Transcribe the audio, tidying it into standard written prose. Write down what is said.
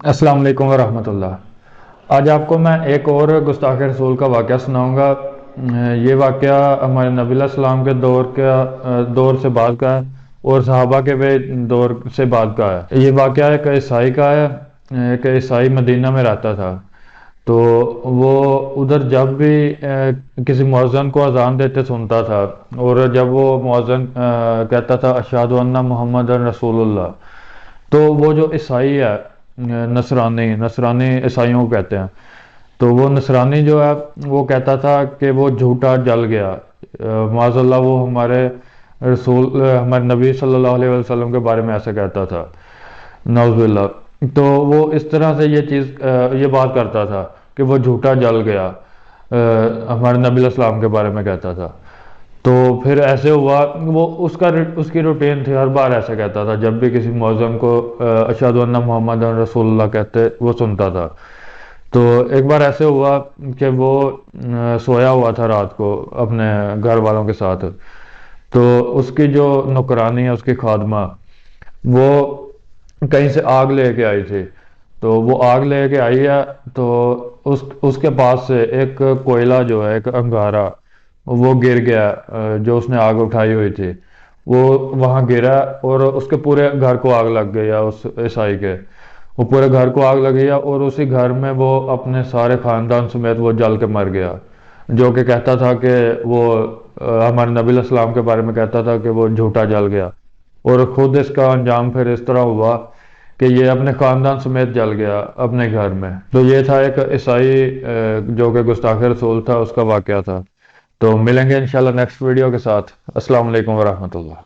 अस्सलाम वालेकुम वरहमतुल्लाह। आज आपको मैं एक और गुस्ताख रसूल का वाक़या सुनाऊंगा। ये वाक़या हमारे नबी अलैहिस्सलाम के दौर से बाद का है और सहाबा के भी दौर से बाद का है। ये वाक़या एक ईसाई का है। एक ईसाई मदीना में रहता था। तो वो उधर जब भी किसी मुअज्जिन को अजान देते सुनता था, और जब वो मुअज्जिन कहता था अशहदु अन्ना मुहम्मदन रसूलुल्लाह, तो वो जो ईसाई है, नसरानी नसरानी ईसाइयों को कहते हैं, तो वो नसरानी जो है वो कहता था कि वो झूठा जल गया। माज़अल्लाह वो हमारे नबी सल्लल्लाहु अलैहि वसल्लम के बारे में ऐसे कहता था, नौजुबिल्लाह। तो वो इस तरह से ये बात करता था कि वो झूठा जल गया, हमारे नबी अलैहिस्सलाम के बारे में कहता था। तो फिर ऐसे हुआ, वो उसकी रूटीन थी, हर बार ऐसे कहता था जब भी किसी मौज़म को अशहदु अन्ना मुहम्मद रसूलुल्लाह कहते वो सुनता था। तो एक बार ऐसे हुआ कि वो सोया हुआ था रात को अपने घर वालों के साथ। तो उसकी जो नौकरानी है, उसकी खादमा, वो कहीं से आग लेके आई थी। तो वो आग लेके आई है, तो उसके पास से एक कोयला जो है, एक अंगारा, वो गिर गया। जो उसने आग उठाई हुई थी वो वहां गिरा, और उसके पूरे घर को आग लग गई है, उस ईसाई के। वो पूरे घर को आग लगी है, और उसी घर में वो अपने सारे खानदान समेत वो जल के मर गया। जो कि कहता था कि वो हमारे नबी अलैहिस्सलाम के बारे में कहता था कि वो झूठा जल गया। और खुद इसका अंजाम फिर इस तरह हुआ कि ये अपने खानदान समेत जल गया अपने घर में। तो ये था एक ईसाई जो कि गुस्ताख रसूल था, उसका वाकया था। तो मिलेंगे इंशाल्लाह नेक्स्ट वीडियो के साथ। अस्सलाम वालेकुम वरहमतुल्लाह।